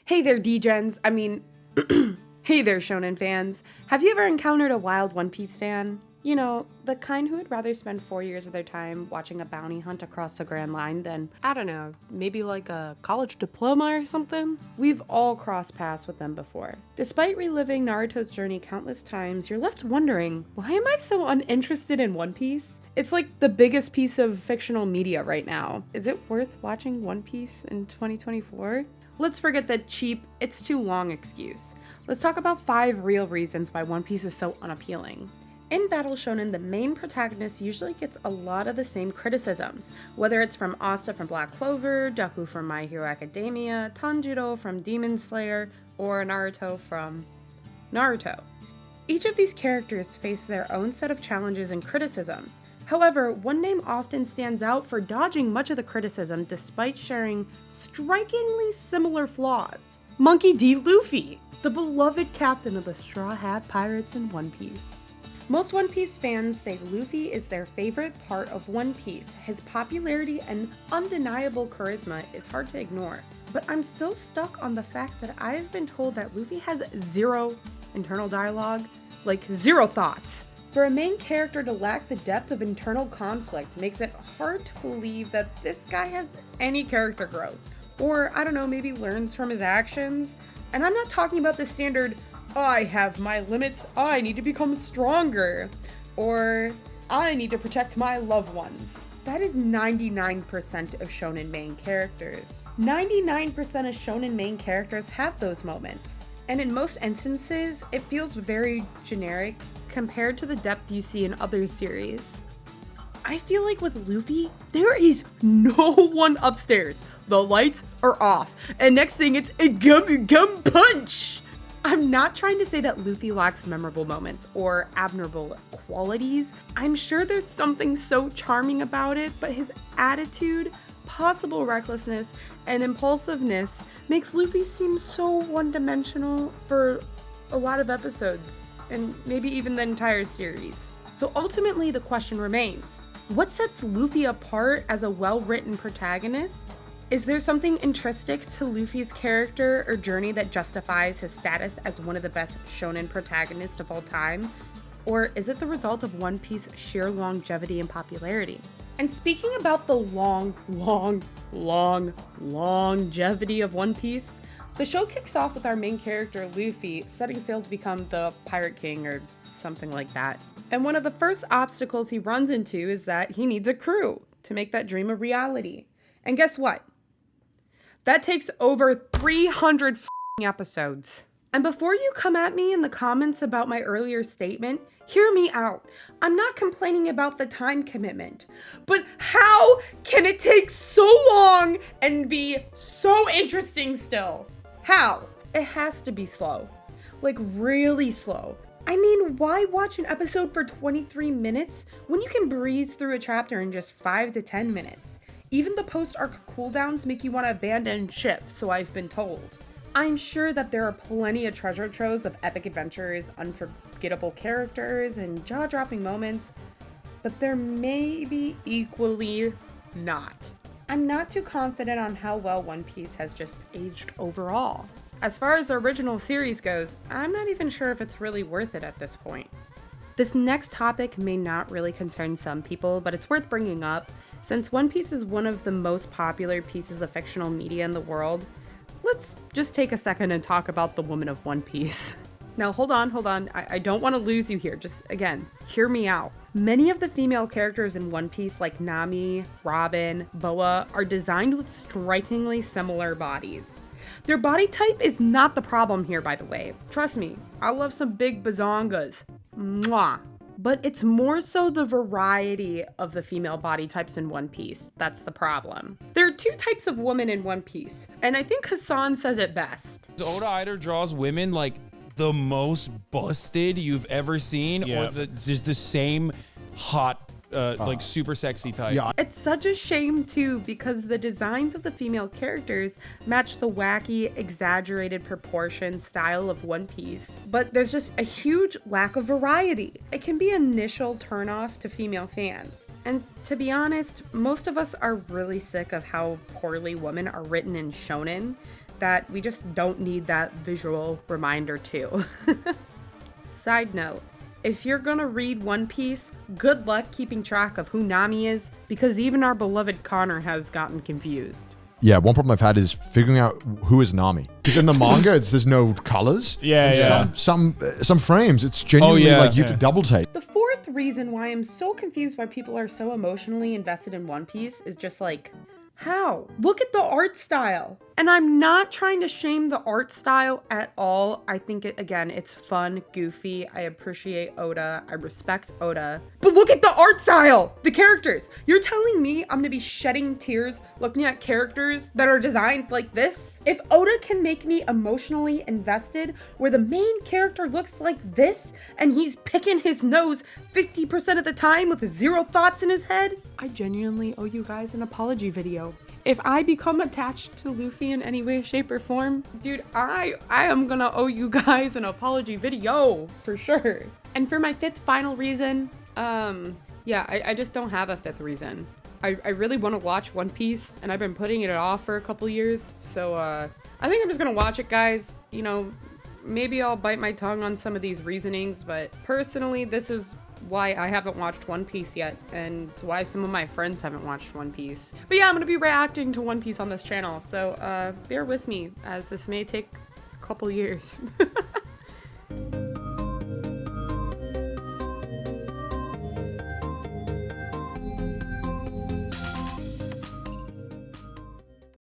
Hey there, D-Gens. Hey there, shonen fans. Have you ever encountered a wild One Piece fan? You know, the kind who would rather spend 4 years of their time watching a bounty hunt across the Grand Line than, I don't know, maybe like a college diploma or something? We've all crossed paths with them before. Despite reliving Naruto's journey countless times, you're left wondering, why am I so uninterested in One Piece? It's like the biggest piece of fictional media right now. Is it worth watching One Piece in 2024? Let's forget that cheap, it's too long excuse. Let's talk about 5 real reasons why One Piece is so unappealing. In Battle Shonen, the main protagonist usually gets a lot of the same criticisms, whether it's from Asta from Black Clover, Deku from My Hero Academia, Tanjiro from Demon Slayer, or Naruto from Naruto. Each of these characters face their own set of challenges and criticisms. However, one name often stands out for dodging much of the criticism despite sharing strikingly similar flaws. Monkey D. Luffy, the beloved captain of the Straw Hat Pirates in One Piece. Most One Piece fans say Luffy is their favorite part of One Piece. His popularity and undeniable charisma is hard to ignore. But I'm still stuck on the fact that I've been told that Luffy has 0 internal dialogue, like 0 thoughts. For a main character to lack the depth of internal conflict makes it hard to believe that this guy has any character growth. Or, I don't know, maybe learns from his actions. And I'm not talking about the standard, I have my limits, I need to become stronger, or I need to protect my loved ones. That is 99% of shonen main characters. 99% of shonen main characters have those moments. And in most instances, it feels very generic compared to the depth you see in other series. I feel like with Luffy, there is no one upstairs. The lights are off. And next thing it's a gum punch! I'm not trying to say that Luffy lacks memorable moments or admirable qualities. I'm sure there's something so charming about it, but his attitude, possible recklessness, and impulsiveness makes Luffy seem so one-dimensional for a lot of episodes, and maybe even the entire series. So ultimately the question remains, what sets Luffy apart as a well-written protagonist? Is there something intrinsic to Luffy's character or journey that justifies his status as one of the best shonen protagonists of all time? Or is it the result of One Piece's sheer longevity and popularity? And speaking about the longevity of One Piece, the show kicks off with our main character, Luffy, setting sail to become the Pirate King or something like that. And one of the first obstacles he runs into is that he needs a crew to make that dream a reality. And guess what? That takes over 300 episodes. And before you come at me in the comments about my earlier statement, hear me out. I'm not complaining about the time commitment, but how can it take so long and be so interesting still? How? It has to be slow. Like really slow. I mean, why watch an episode for 23 minutes when you can breeze through a chapter in just 5 to 10 minutes? Even the post-arc cooldowns make you want to abandon ship, so I've been told. I'm sure that there are plenty of treasure troves of epic adventures, unforgettable characters, and jaw-dropping moments, but there may be equally not. I'm not too confident on how well One Piece has just aged overall. As far as the original series goes, I'm not even sure if it's really worth it at this point. This next topic may not really concern some people, but it's worth bringing up. Since One Piece is one of the most popular pieces of fictional media in the world, let's just take a second and talk about the woman of One Piece. Now, hold on. I don't want to lose you here. Just, again, hear me out. Many of the female characters in One Piece, like Nami, Robin, Boa, are designed with strikingly similar bodies. Their body type is not the problem here, by the way. Trust me, I love some big bazongas. Mwah. But it's more so the variety of the female body types in One Piece that's the problem. There are 2 types of women in One Piece, and I think Hassan says it best. Oda either draws women like the most busted you've ever seen, or just the same hot, like super sexy type. Yeah. It's such a shame too, because the designs of the female characters match the wacky, exaggerated proportion style of One Piece, but there's just a huge lack of variety. It can be an initial turnoff to female fans. And to be honest, most of us are really sick of how poorly women are written in shonen. that we just don't need that visual reminder too. Side note, if you're gonna read One Piece, good luck keeping track of who Nami is, because even our beloved Connor has gotten confused. Yeah, one problem I've had is figuring out who is Nami. Because in the manga, there's no colors. Yeah, yeah. Some frames, it's genuinely like you have to double take. The fourth reason why I'm so confused why people are so emotionally invested in One Piece is just like, how? Look at the art style. And I'm not trying to shame the art style at all. I think it's fun, goofy. I appreciate Oda. I respect Oda. But look at the art style! The characters! You're telling me I'm gonna be shedding tears looking at characters that are designed like this? If Oda can make me emotionally invested where the main character looks like this and he's picking his nose 50% of the time with 0 thoughts in his head, I genuinely owe you guys an apology video. If I become attached to Luffy in any way, shape, or form, dude, I am gonna owe you guys an apology video, for sure. And for my 5th final reason, I just don't have a 5th reason. I really want to watch One Piece, and I've been putting it off for a couple years, so I think I'm just gonna watch it, guys. You know, maybe I'll bite my tongue on some of these reasonings, but personally, this is why I haven't watched One Piece yet, and it's why some of my friends haven't watched One Piece. But yeah, I'm gonna be reacting to One Piece on this channel, so bear with me, as this may take a couple years.